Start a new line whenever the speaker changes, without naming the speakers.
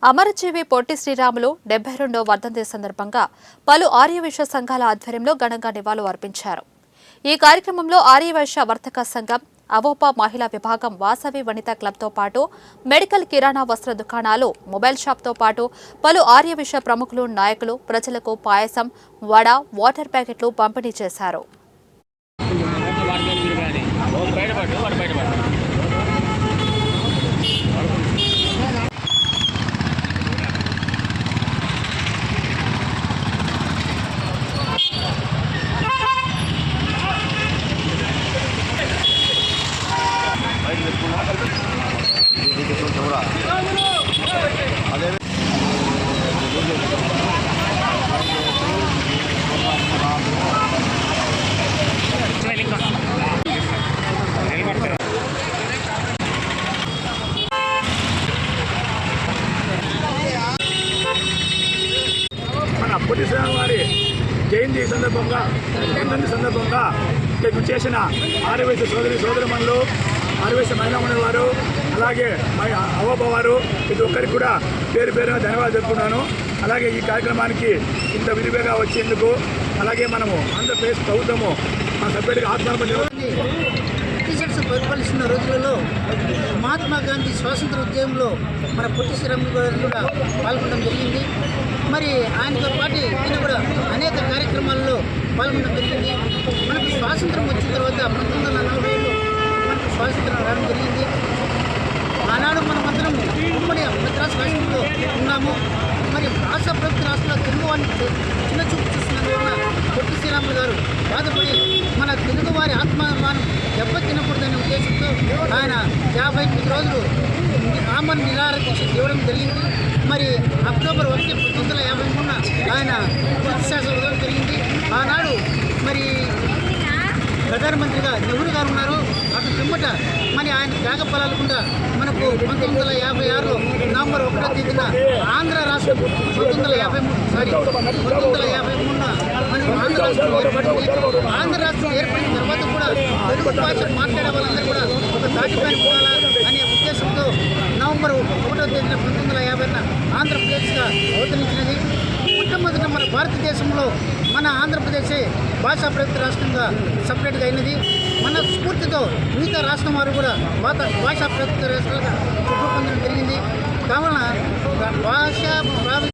అమరజీవి పొట్టి శ్రీరాములు 72వ వర్ధంతి సందర్భంగా పలు ఆర్యవైశ్య సంఘాల ఆధ్వర్యంలో ఘనంగా నివాళులు అర్పించారు. ఈ కార్యక్రమంలో ఆర్యవైశ్య వర్తక సంఘం, అవోపా మహిళా విభాగం, వాసవి వనితా క్లబ్తో పాటు మెడికల్, కిరాణా, వస్త్ర దుకాణాలు, మొబైల్ షాప్తో పాటు పలు ఆర్యవైశ్య ప్రముఖులు, నాయకులు ప్రజలకు పాయసం, వడ, వాటర్ ప్యాకెట్లు పంపిణీ చేశారు.
పొట్టి శ్రీరాములు వారి జయంతి సందర్భంగా ఇక్కడికి చేసిన ఆర్యవైశ్య సోదరిమణులు, ఆర్యవైశ్య మహిళా మండలి వారు, అలాగే అవోపా వారు, ప్రతి ఒక్కరికి కూడా పేరు పేరున ధన్యవాదాలు చెప్పుకున్నాను. అలాగే ఈ కార్యక్రమానికి ఇంత విరివిగా వచ్చేందుకు, అలాగే మనము ఆంధ్రప్రదేశ్ ప్రభుత్వము మన సభ్యుడికి ఆత్మహత్య
బ్రిటిషర్స్ పరిపాలిస్తున్న రోజులలో మహాత్మా గాంధీ స్వాతంత్ర ఉద్యమంలో మన పొట్టి శ్రీరాములు గారు కూడా పాల్గొనడం జరిగింది. మరి ఆయనతో పాటు ఈయన కూడా అనేక కార్యక్రమాల్లో పాల్గొనడం జరిగింది. మనకు స్వాతంత్రం వచ్చిన తర్వాత 1940లో మనకు స్వాతంత్రం రావడం జరిగింది. ఆనాడు మనమందరం ఉమ్మడి మద్రాసు రాష్ట్రంలో ఉన్నాము. మరి రాష్ట్ర ప్రభుత్వ రాష్ట్రంలో తెలుగువారిని చిన్న చూపు చూస్తున్నందువల్ల పొట్టి శ్రీరాములు గారు బాధపడి మన తెలుగువారి ఆత్మాభిమానం దెబ్బతినకూడదనే ఉద్దేశంతో ఆయన 59 రోజులు ఆమరణ నిరాహార దీక్ష చేయడం జరిగింది. మరి అక్టోబర్ 1, 1953 ఆయన విశ్వాసం ఇవ్వడం జరిగింది. ఆనాడు మరి ప్రధానమంత్రిగా నెహ్రూ గారు ఉన్నారు. అటు పిమ్మట మరి ఆయన త్యాగ ఫలాలకుండా మనకు 1956లో నవంబర్ 1వ తేదీన ఆంధ్ర రాష్ట్రం 1953 మనకు ఆంధ్ర రాష్ట్రం ఏర్పడింది. ఆంధ్ర రాష్ట్రం ఏర్పడిన తర్వాత కూడా తెలుగు భాష మాట్లాడే వాళ్ళందరూ కూడా ఒక తాటిపైన పోవాలా అనే ఉద్దేశంతో నవంబర్ 1వ తేదీన 1950న ఆంధ్రప్రదేశ్గా అవతరించినది. మొట్టమొదట మన భారతదేశంలో మన ఆంధ్రప్రదేశే భాషా ప్రయుక్త రాష్ట్రంగా సపరేట్గా అయినది. మన స్ఫూర్తితో మిగతా రాష్ట్రం వారు కూడా భాషా ప్రయుక్త రాష్ట్రాలుగా రూపొందడం జరిగింది. కావున భాష